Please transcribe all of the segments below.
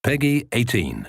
Peggy 18.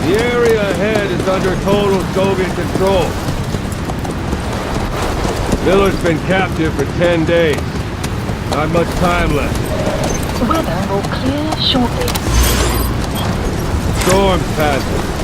The area ahead is under total Soviet control. Miller's been captive for 10 days. Not much time left. The weather will clear shortly. Storm's passing.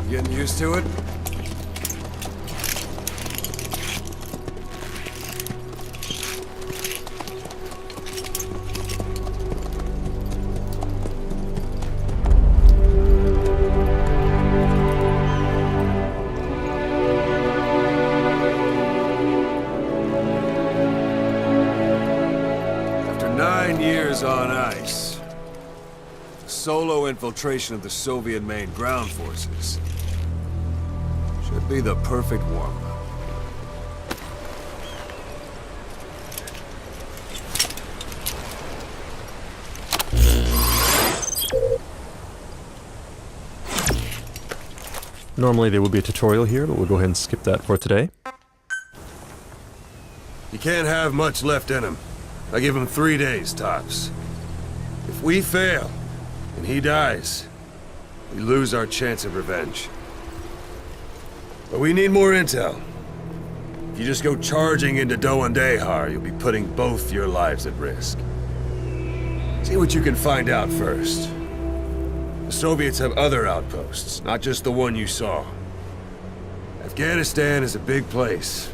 Getting used to it? After 9 years on ice, solo infiltration of the Soviet main ground forces should be the perfect warm-up. Normally there would be a tutorial here, but we'll go ahead and skip that for today. You can't have much left in him. I give him 3 days, tops. If we fail, and he dies, we lose our chance of revenge. But we need more intel. If you just go charging into Doandehar, you'll be putting both your lives at risk. See what you can find out first. The Soviets have other outposts, not just the one you saw. Afghanistan is a big place.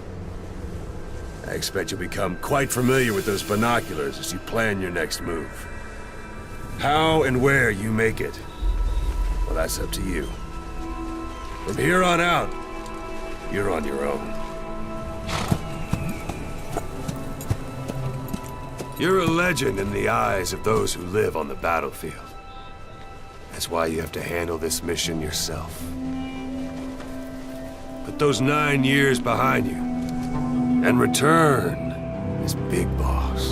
I expect you'll become quite familiar with those binoculars as you plan your next move. How and where you make it, well, that's up to you. From here on out, you're on your own. You're a legend in the eyes of those who live on the battlefield. That's why you have to handle this mission yourself. Put those 9 years behind you, and return as Big Boss.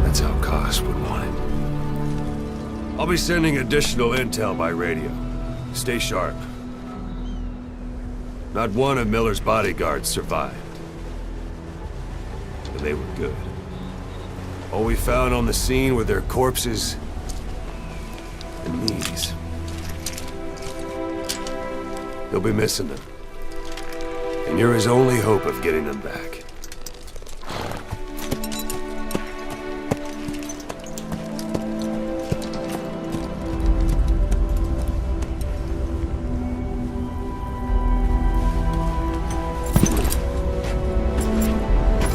That's how Koss would want it. I'll be sending additional intel by radio. Stay sharp. Not one of Miller's bodyguards survived. But they were good. All we found on the scene were their corpses and knees. You'll be missing them. And you're his only hope of getting them back.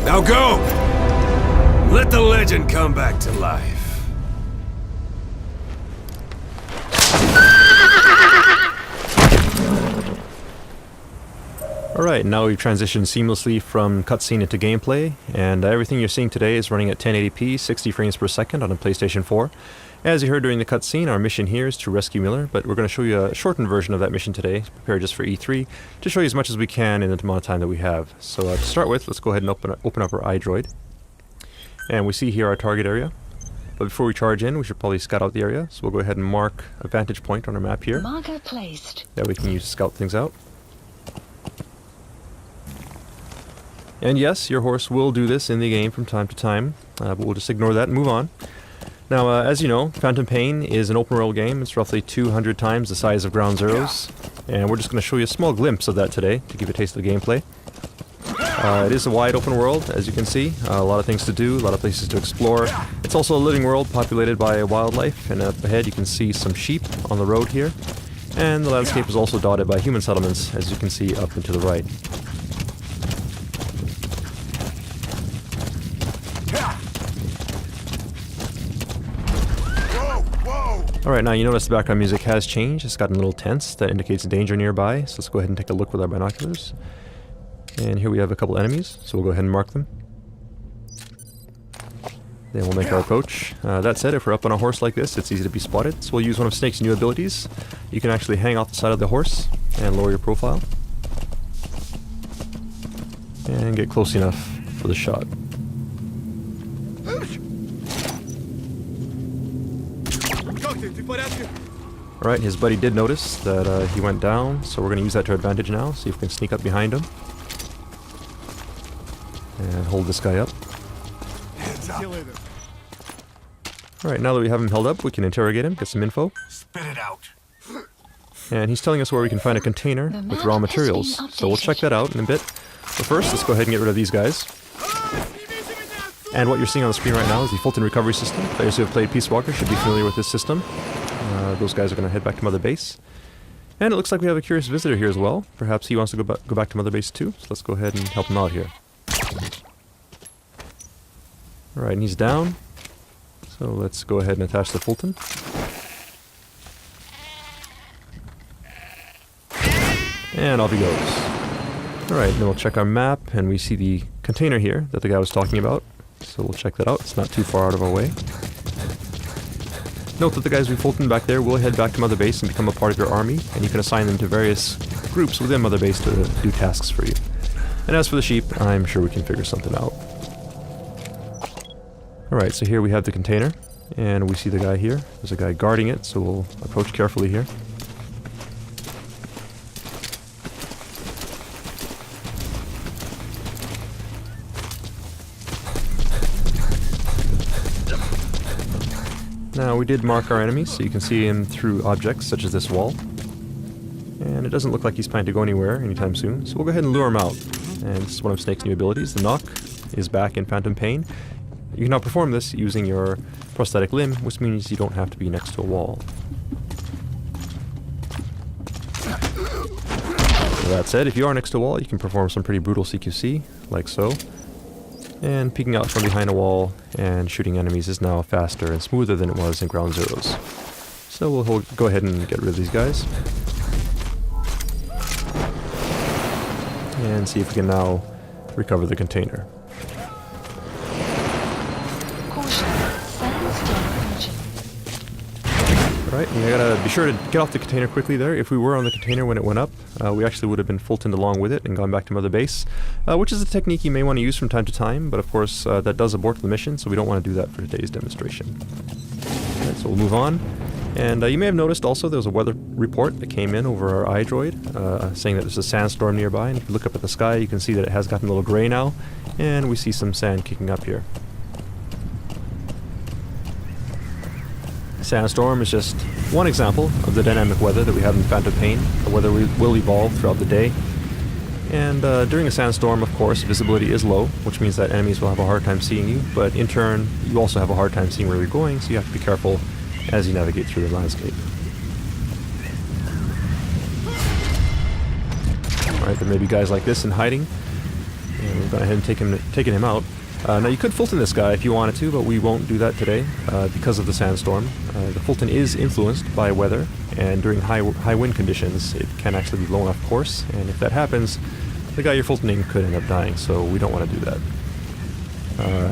Now go! Let the legend come back to life. Alright, now we've transitioned seamlessly from cutscene into gameplay, and everything you're seeing today is running at 1080p, 60 frames per second on a PlayStation 4. As you heard during the cutscene, our mission here is to rescue Miller, but we're going to show you a shortened version of that mission today, prepared just for E3, to show you as much as we can in the amount of time that we have. So to start with, let's go ahead and open up our iDroid. And we see here our target area. But before we charge in, we should probably scout out the area, so we'll go ahead and mark a vantage point on our map here. Marker placed. That we can use to scout things out. And yes, your horse will do this in the game from time to time, but we'll just ignore that and move on. Now, as you know, Phantom Pain is an open world game. It's roughly 200 times the size of Ground Zeroes, and we're just going to show you a small glimpse of that today to give you a taste of the gameplay. It is a wide open world, as you can see. A lot of things to do, a lot of places to explore. It's also a living world populated by wildlife, and up ahead you can see some sheep on the road here. And the landscape is also dotted by human settlements, as you can see up and to the right. Alright, now you notice the background music has changed. It's gotten a little tense. That indicates danger nearby. So let's go ahead and take a look with our binoculars. And here we have a couple enemies, so we'll go ahead and mark them. Then we'll make our approach. That said, if we're up on a horse like this, it's easy to be spotted. So we'll use one of Snake's new abilities. You can actually hang off the side of the horse and lower your profile. And get close enough for the shot. Alright, his buddy did notice that he went down, so we're going to use that to our advantage now. See if we can sneak up behind him. And hold this guy up. Alright, now that we have him held up, we can interrogate him, get some info. Spit it out. And he's telling us where we can find a container with raw materials. So we'll check that out in a bit. But first, let's go ahead and get rid of these guys. And what you're seeing on the screen right now is the Fulton recovery system. Players who have played Peace Walker should be familiar with this system. Those guys are going to head back to Mother Base. And it looks like we have a curious visitor here as well. Perhaps he wants to go back to Mother Base too. So let's go ahead and help him out here. Alright, and he's down. So let's go ahead and attach the Fulton. And off he goes. Alright, then we'll check our map, and we see the container here that the guy was talking about. So we'll check that out. It's not too far out of our way. Note that the guys we Fulton back there will head back to Mother Base and become a part of your army, and you can assign them to various groups within Mother Base to do tasks for you. And as for the sheep, I'm sure we can figure something out. Alright, so here we have the container, and we see the guy here. There's a guy guarding it, so we'll approach carefully here. Now, we did mark our enemies, so you can see him through objects such as this wall. And it doesn't look like he's planning to go anywhere anytime soon, so we'll go ahead and lure him out. And this is one of Snake's new abilities. The knock is back in Phantom Pain. You can now perform this using your prosthetic limb, which means you don't have to be next to a wall. So that said, if you are next to a wall, you can perform some pretty brutal CQC, like so. And peeking out from behind a wall and shooting enemies is now faster and smoother than it was in Ground Zeroes. So we'll go ahead and get rid of these guys. And see if we can now recover the container. Right, and you gotta be sure to get off the container quickly there. If we were on the container when it went up, we actually would have been Fultoned along with it and gone back to Mother Base, which is a technique you may want to use from time to time, but of course that does abort the mission, so we don't want to do that for today's demonstration. Alright, so we'll move on. And you may have noticed also there was a weather report that came in over our iDroid, saying that there's a sandstorm nearby, and if you look up at the sky you can see that it has gotten a little gray now, and we see some sand kicking up here. Sandstorm is just one example of the dynamic weather that we have in Phantom Pain. The weather will evolve throughout the day. And during a sandstorm, of course, visibility is low, which means that enemies will have a hard time seeing you, but in turn, you also have a hard time seeing where you're going, so you have to be careful as you navigate through the landscape. Alright, there may be guys like this in hiding, and we've gone ahead and taken him out. Now you could Fulton this guy if you wanted to, but we won't do that today because of the sandstorm. The Fulton is influenced by weather, and during high wind conditions it can actually be blown off course, and if that happens, the guy you're Fultoning could end up dying, so we don't want to do that.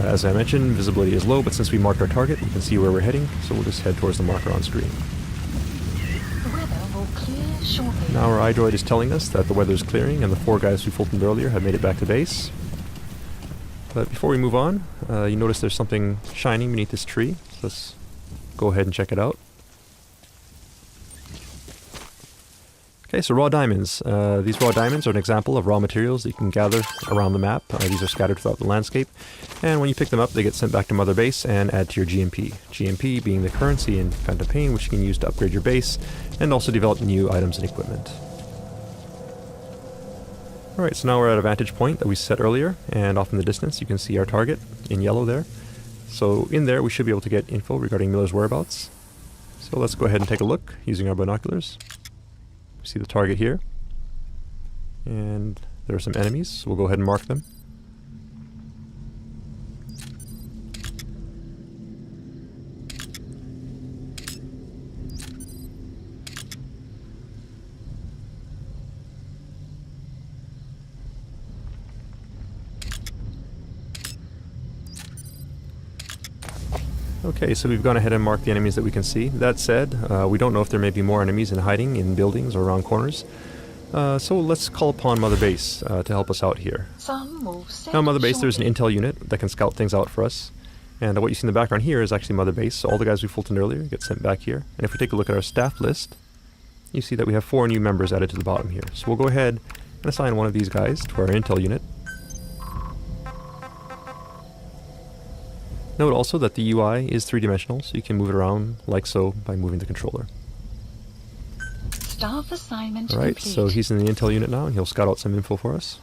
As I mentioned, visibility is low, but since we marked our target, we can see where we're heading, so we'll just head towards the marker on screen. The weather will clear shortly. Now our iDroid is telling us that the weather is clearing, and the 4 guys we Fultoned earlier have made it back to base. But before we move on, you notice there's something shining beneath this tree. So let's go ahead and check it out. Okay, so raw diamonds. These raw diamonds are an example of raw materials that you can gather around the map. These are scattered throughout the landscape. And when you pick them up, they get sent back to Mother Base and add to your GMP. GMP being the currency in Phantom Pain, which you can use to upgrade your base and also develop new items and equipment. Alright, so now we're at a vantage point that we set earlier, and off in the distance you can see our target in yellow there. So in there we should be able to get info regarding Miller's whereabouts. So let's go ahead and take a look using our binoculars. We see the target here, and there are some enemies, so we'll go ahead and mark them. Okay, so we've gone ahead and marked the enemies that we can see. That said, we don't know if there may be more enemies in hiding in buildings or around corners. So let's call upon Mother Base to help us out here. Now, Mother Base, there's an intel unit that can scout things out for us. And what you see in the background here is actually Mother Base. So all the guys we fultoned earlier get sent back here. And if we take a look at our staff list, you see that we have 4 new members added to the bottom here. So we'll go ahead and assign one of these guys to our intel unit. Note also that the UI is 3-dimensional, so you can move it around like so by moving the controller. Staff assignment Alright, complete. so he's in the intel unit now, and he'll scout out some info for us.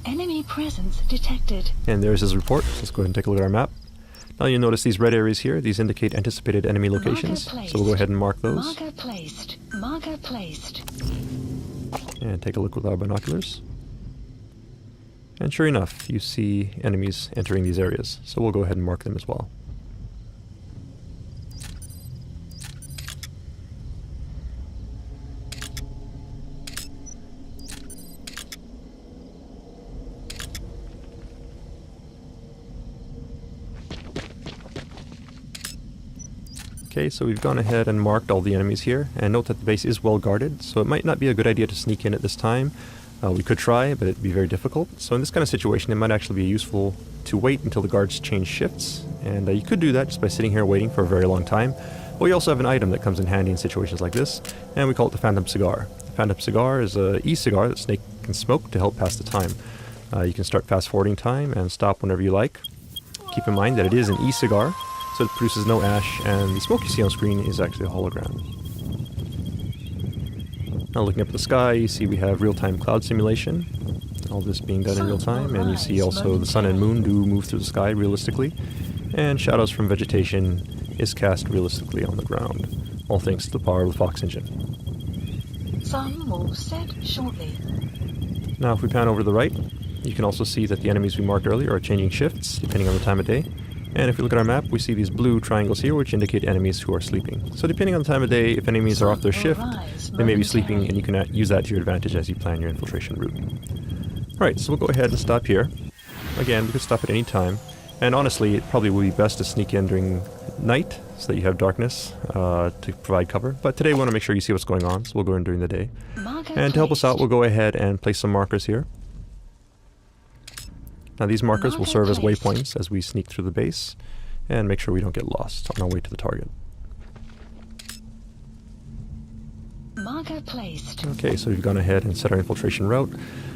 Enemy presence detected. And there's his report. So let's go ahead and take a look at our map. Now you'll notice these red areas here. These indicate anticipated enemy locations. So we'll go ahead and mark those. Marker placed. Marker placed. And take a look with our binoculars. And sure enough, you see enemies entering these areas. So we'll go ahead and mark them as well. Okay, so we've gone ahead and marked all the enemies here, and note that the base is well guarded, so it might not be a good idea to sneak in at this time. We could try, but it'd be very difficult. So in this kind of situation, it might actually be useful to wait until the guards change shifts, and you could do that just by sitting here waiting for a very long time. But we also have an item that comes in handy in situations like this, and we call it the Phantom Cigar. The Phantom Cigar is an e-cigar that Snake can smoke to help pass the time. You can start fast-forwarding time and stop whenever you like. Keep in mind that it is an e-cigar, so it produces no ash, and the smoke you see on screen is actually a hologram. Now looking up at the sky, you see we have real-time cloud simulation. All this being done in real time, and you see also the sun and moon do move through the sky realistically, and shadows from vegetation is cast realistically on the ground, all thanks to the power of the Fox engine. Sun will set shortly. Now if we pan over to the right, you can also see that the enemies we marked earlier are changing shifts depending on the time of day. And if we look at our map, we see these blue triangles here which indicate enemies who are sleeping. So depending on the time of day, if enemies are off their shift, they may be sleeping, and you can use that to your advantage as you plan your infiltration route. Alright, so we'll go ahead and stop here. Again, we could stop at any time. And honestly, it probably would be best to sneak in during night so that you have darkness to provide cover. But today we want to make sure you see what's going on, so we'll go in during the day. And to help us out, we'll go ahead and place some markers here. Now these markers will serve as waypoints as we sneak through the base and make sure we don't get lost on our way to the target. Marker placed. Okay, so we've gone ahead and set our infiltration route.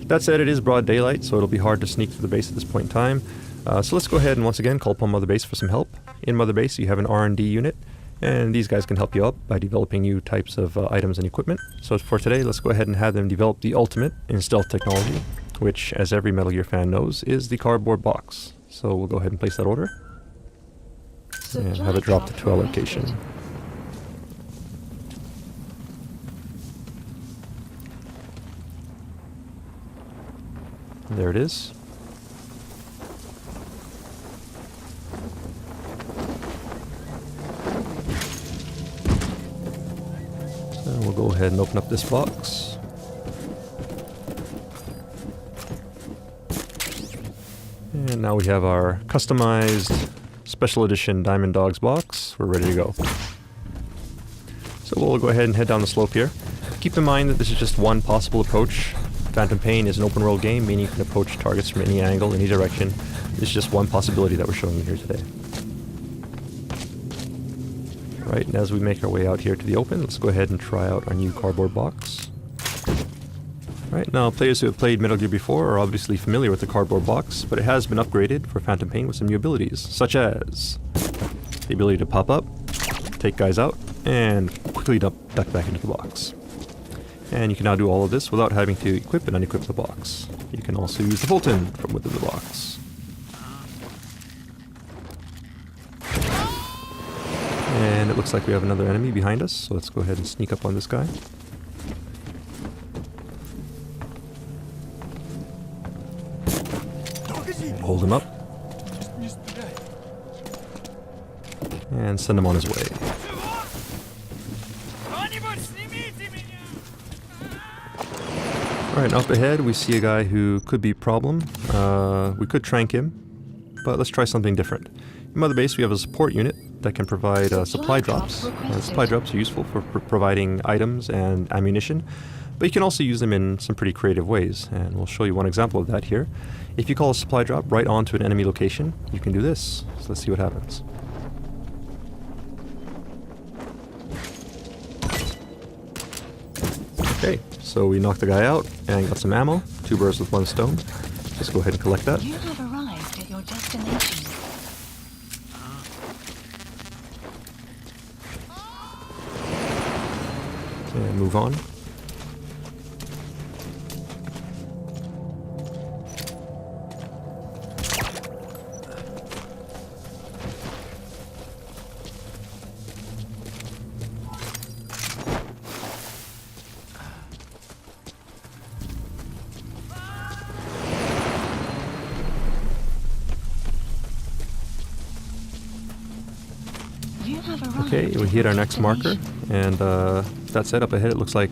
That said, it is broad daylight, so it'll be hard to sneak through the base at this point in time. So let's go ahead and once again call upon Mother Base for some help. In Mother Base you have an R&D unit, and these guys can help you out by developing new types of items and equipment. So for today, let's go ahead and have them develop the ultimate in stealth technology, which, as every Metal Gear fan knows, is the cardboard box. So we'll go ahead and place that order and have it dropped to our location. There it is. So we'll go ahead and open up this box. And now we have our customized special edition Diamond Dogs box. We're ready to go. So we'll go ahead and head down the slope here. Keep in mind that this is just one possible approach. Phantom Pain is an open world game, meaning you can approach targets from any angle, any direction. This is just one possibility that we're showing you here today. Right, and as we make our way out here to the open, let's go ahead and try out our new cardboard box. Right, now players who have played Metal Gear before are obviously familiar with the cardboard box, but it has been upgraded for Phantom Pain with some new abilities, such as the ability to pop up, take guys out, and quickly duck back into the box. And you can now do all of this without having to equip and unequip the box. You can also use the Fulton from within the box. And it looks like we have another enemy behind us, so let's go ahead and sneak up on this guy. Hold him up. And send him on his way. Alright, up ahead we see a guy who could be a problem. We could trank him, but let's try something different. In Mother Base we have a support unit that can provide supply drops. Supply drops are useful for providing items and ammunition, but you can also use them in some pretty creative ways, and we'll show you one example of that here. If you call a supply drop right onto an enemy location, you can do this. So let's see what happens. Okay, so we knocked the guy out and got some ammo. 2 birds with 1 stone. Just go ahead and collect that. You have arrived at your destination. And move on. Okay, we hit our next marker, and that said, up ahead it looks like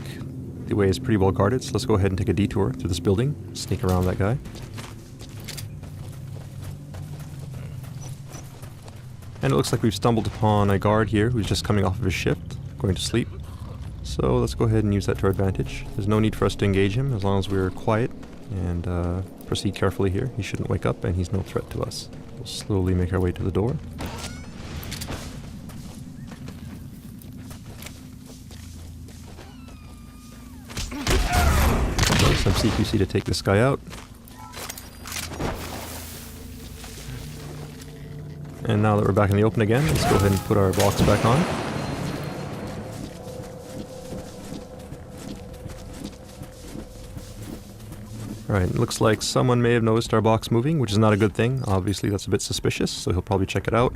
the way is pretty well guarded, so let's go ahead and take a detour through this building, sneak around that guy. And it looks like we've stumbled upon a guard here who's just coming off of his shift, going to sleep. So let's go ahead and use that to our advantage. There's no need for us to engage him as long as we're quiet and proceed carefully here. He shouldn't wake up and he's no threat to us. We'll slowly make our way to the door. Some CQC to take this guy out. And now that we're back in the open again, let's go ahead and put our box back on. Alright, looks like someone may have noticed our box moving, which is not a good thing. Obviously that's a bit suspicious, so he'll probably check it out.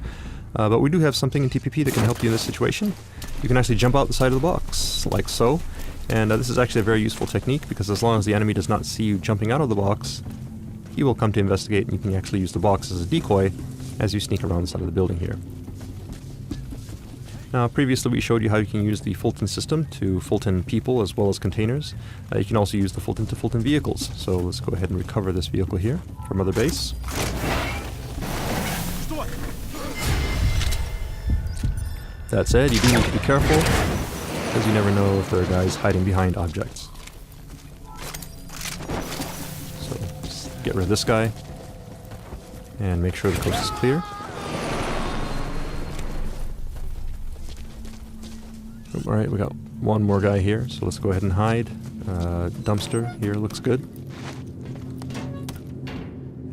But we do have something in TPP that can help you in this situation. You can actually jump out the side of the box, like so. And this is actually a very useful technique, because as long as the enemy does not see you jumping out of the box, he will come to investigate, and you can actually use the box as a decoy as you sneak around the side of the building here. Now, previously we showed you how you can use the Fulton system to Fulton people as well as containers. You can also use the Fulton to Fulton vehicles. So let's go ahead and recover this vehicle here from Mother Base. That said, you do need to be careful, because you never know if there are guys hiding behind objects. So, just get rid of this guy, and make sure the coast is clear. Alright, we got one more guy here, so let's go ahead and hide. Dumpster here looks good.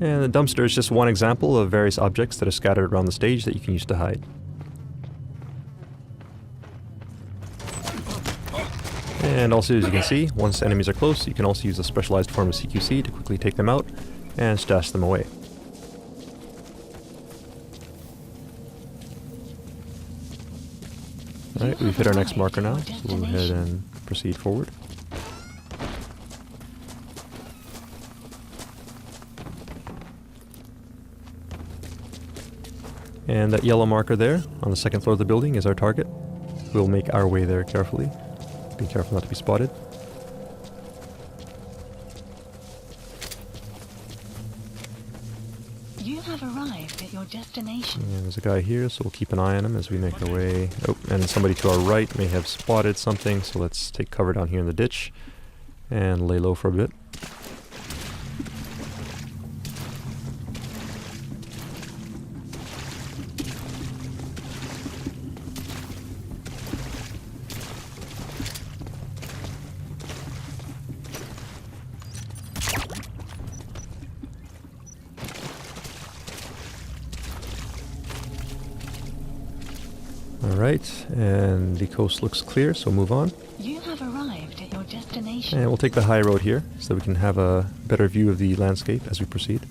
And the dumpster is just one example of various objects that are scattered around the stage that you can use to hide. And also, as you can see, once enemies are close, you can also use a specialized form of CQC to quickly take them out and stash them away. Alright, we've hit our next marker now, so we'll go ahead and proceed forward. And that yellow marker there, on the second floor of the building, is our target. We'll make our way there carefully. Be careful not to be spotted. You have arrived at your destination. And there's a guy here, so we'll keep an eye on him as we make our way. Oh, and somebody to our right may have spotted something, so let's take cover down here in the ditch and lay low for a bit. Alright, and the coast looks clear, so move on. You have arrived at your destination. information. And we'll take the high road here so that we can have a better view of the landscape as we proceed.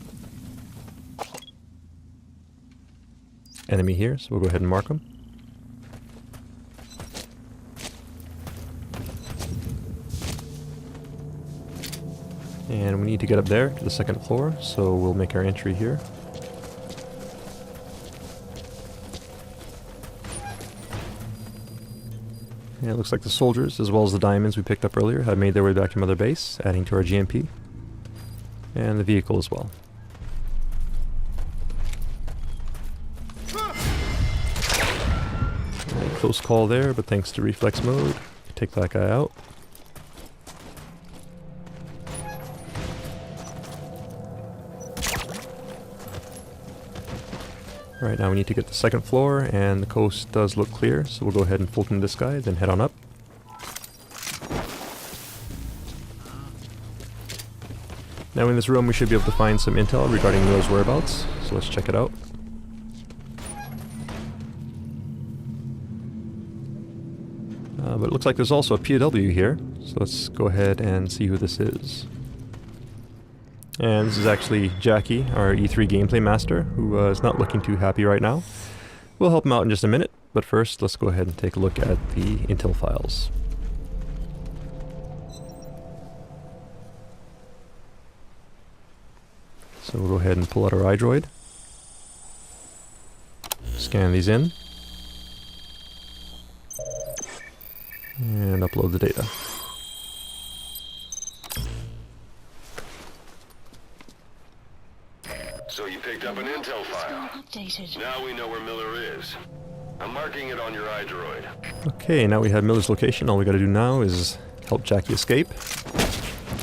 Enemy here, so we'll go ahead and mark them. And we need to get up there to the second floor, so we'll make our entry here. And it looks like the soldiers, as well as the diamonds we picked up earlier, have made their way back to Mother Base, adding to our GMP. And the vehicle as well. Right, close call there, but thanks to reflex mode, take that guy out. Right, now we need to get the second floor, and the coast does look clear, so we'll go ahead and Fulton this guy, then head on up. Now in this room we should be able to find some intel regarding Miller's whereabouts, so let's check it out. But it looks like there's also a POW here, so let's go ahead and see who this is. And this is actually Jackie, our E3 gameplay master, who is not looking too happy right now. We'll help him out in just a minute, but first let's go ahead and take a look at the intel files. So we'll go ahead and pull out our iDroid, scan these in, and upload the data. So you picked up an intel file. Updated. Now we know where Miller is. I'm marking it on your iDroid. Okay, now we have Miller's location. All we gotta do now is help Jackie escape.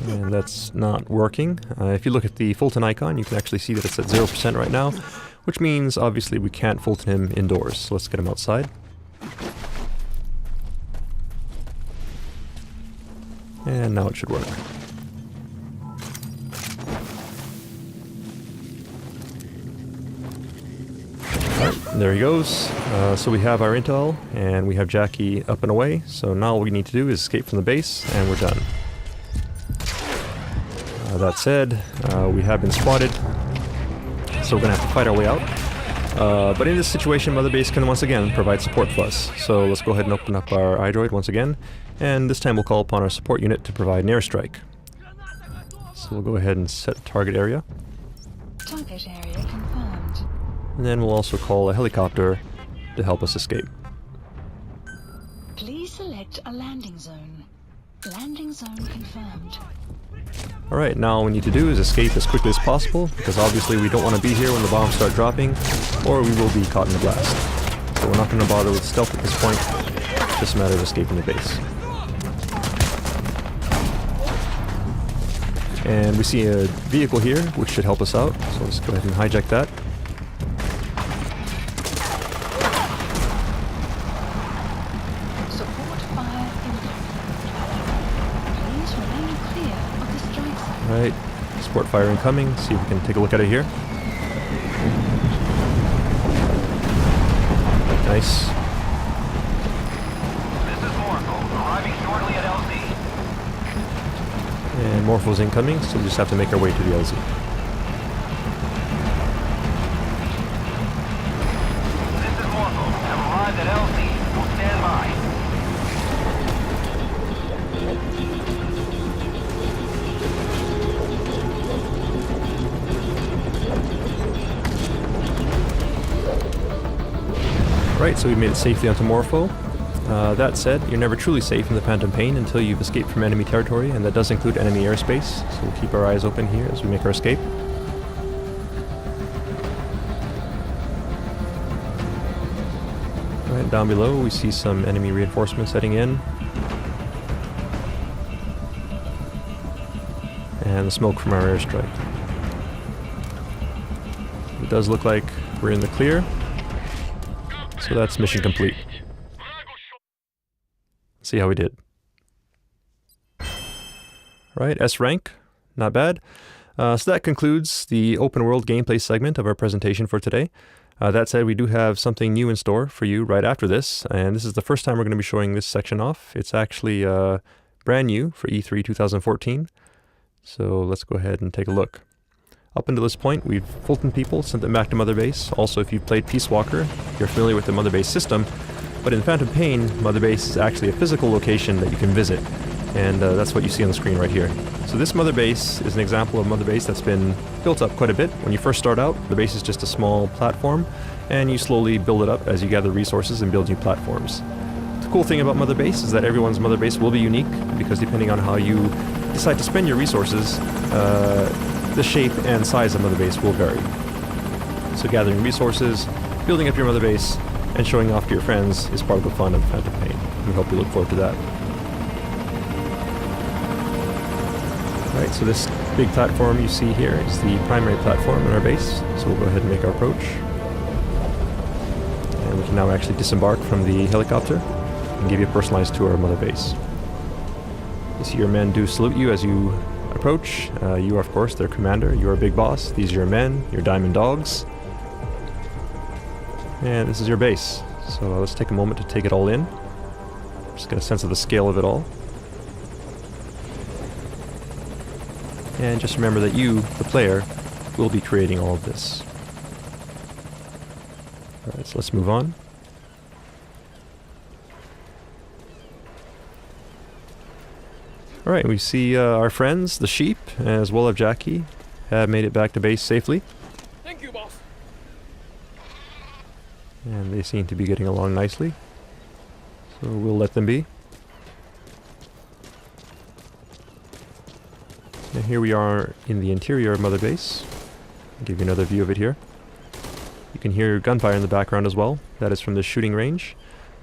And that's not working. If you look at the Fulton icon, you can actually see that it's at 0% right now, which means obviously we can't Fulton him indoors. So let's get him outside. And now it should work. There he goes. So we have our intel, and we have Jackie up and away. So now all we need to do is escape from the base, and we're done. That said, we have been spotted, so we're going to have to fight our way out. But in this situation, Mother Base can once again provide support for us. So let's go ahead and open up our iDroid once again, and this time we'll call upon our support unit to provide an airstrike. So we'll go ahead and set target area. Target area confirmed. And then we'll also call a helicopter to help us escape. Please select a landing zone. Landing zone confirmed. Alright, now all we need to do is escape as quickly as possible, because obviously we don't want to be here when the bombs start dropping, or we will be caught in the blast. So we're not going to bother with stealth at this point, it's just a matter of escaping the base. And we see a vehicle here, which should help us out, so let's go ahead and hijack that. Support fire incoming. Please remain clear of the strike zone. Alright, support fire incoming, see if we can take a look at it here. Nice. This is Morpho, arriving shortly at LZ. And Morpho's incoming, so we just have to make our way to the LZ. This is Morpho, have arrived at LZ. Will stand by. Right, so we made it safely onto Morpho. That said, you're never truly safe in the Phantom Pain until you've escaped from enemy territory, and that does include enemy airspace, so we'll keep our eyes open here as we make our escape. Right, down below we see some enemy reinforcements heading in. And the smoke from our airstrike. It does look like we're in the clear, so that's mission complete. See how we did. Right, S rank, not bad. So that concludes the open world gameplay segment of our presentation for today. That said, we do have something new in store for you right after this, and this is the first time we're going to be showing this section off. It's actually brand new for E3 2014. So let's go ahead and take a look. Up until this point, we've Fulton people, sent them back to Mother Base. Also, if you've played Peace Walker, you're familiar with the Mother Base system. But in Phantom Pain, Mother Base is actually a physical location that you can visit. And that's what you see on the screen right here. So this Mother Base is an example of Mother Base that's been built up quite a bit. When you first start out, the base is just a small platform, and you slowly build it up as you gather resources and build new platforms. The cool thing about Mother Base is that everyone's Mother Base will be unique, because depending on how you decide to spend your resources, the shape and size of Mother Base will vary. So gathering resources, building up your Mother Base, and showing off to your friends is part of the fun of Phantom Pain. We hope you look forward to that. Alright, so this big platform you see here is the primary platform in our base, so we'll go ahead and make our approach. And we can now actually disembark from the helicopter and give you a personalized tour of Mother Base. You see your men do salute you as you approach. You are, of course, their commander. You are a big boss. These are your men, your diamond dogs. And this is your base. So let's take a moment to take it all in. Just get a sense of the scale of it all. And just remember that you, the player, will be creating all of this. Alright, so let's move on. Alright, we see our friends, the sheep, as well as Jackie, have made it back to base safely. Thank you, boss. And they seem to be getting along nicely. So we'll let them be. And here we are in the interior of Mother Base. I'll give you another view of it here. You can hear gunfire in the background as well. That is from the shooting range.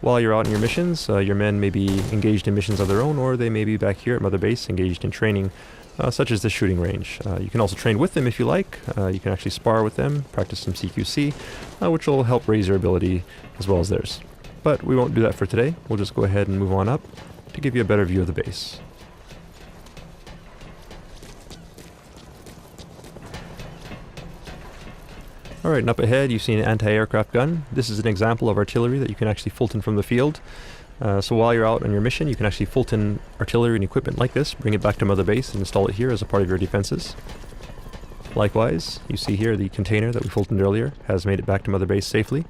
While you're out on your missions, your men may be engaged in missions of their own, or they may be back here at Mother Base engaged in training, such as the shooting range. You can also train with them if you like. You can actually spar with them, practice some CQC, which will help raise your ability as well as theirs. But we won't do that for today. We'll just go ahead and move on up to give you a better view of the base. Alright, and up ahead you see an anti-aircraft gun. This is an example of artillery that you can actually Fulton from the field. So while you're out on your mission, you can actually Fulton artillery and equipment like this, bring it back to Mother Base and install it here as a part of your defenses. Likewise, you see here the container that we Fultoned earlier has made it back to Mother Base safely.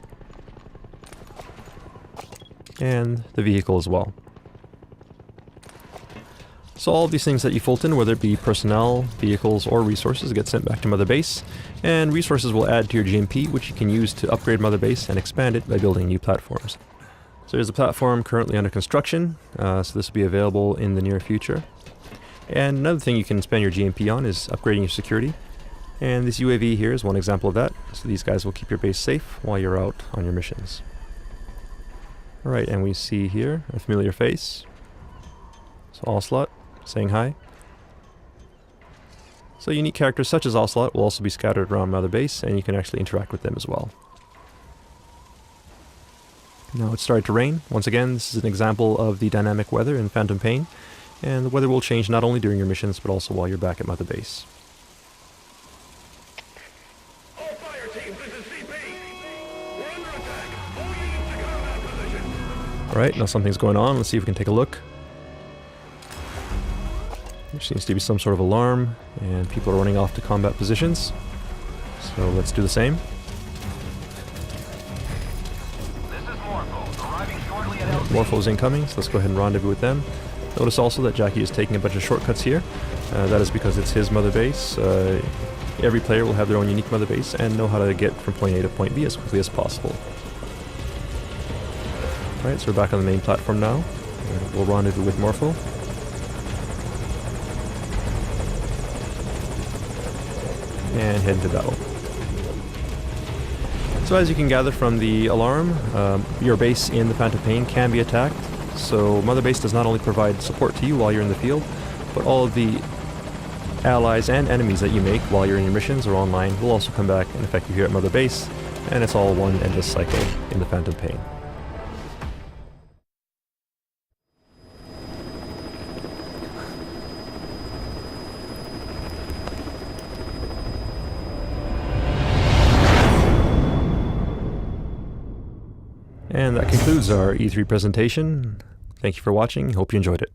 And the vehicle as well. So all of these things that you Fulton, whether it be personnel, vehicles, or resources, get sent back to Mother Base, and resources will add to your GMP, which you can use to upgrade Mother Base and expand it by building new platforms. So there's a platform currently under construction, so this will be available in the near future. And another thing you can spend your GMP on is upgrading your security. And this UAV here is one example of that, so these guys will keep your base safe while you're out on your missions. Alright, and we see here a familiar face. So Ocelot, saying hi. So unique characters such as Ocelot will also be scattered around Mother Base, and you can actually interact with them as well. Now it's started to rain. Once again, this is an example of the dynamic weather in Phantom Pain, and the weather will change not only during your missions, but also while you're back at Mother Base. All fire teams, this is CP. We're under attack. All units to combat position. Alright, now something's going on. Let's see if we can take a look. There seems to be some sort of alarm, and people are running off to combat positions. So let's do the same. This is Morpho, arriving shortly at LZ. Morpho's incoming, so let's go ahead and rendezvous with them. Notice also that Jackie is taking a bunch of shortcuts here. That is because it's his Mother Base. Every player will have their own unique Mother Base and know how to get from point A to point B as quickly as possible. Alright, so we're back on the main platform now. We'll rendezvous with Morpho. And head into battle. So as you can gather from the alarm, your base in the Phantom Pain can be attacked. So Mother Base does not only provide support to you while you're in the field, but all of the allies and enemies that you make while you're in your missions or online will also come back and affect you here at Mother Base, and it's all one endless cycle in the Phantom Pain. And that concludes our E3 presentation. Thank you for watching. Hope you enjoyed it.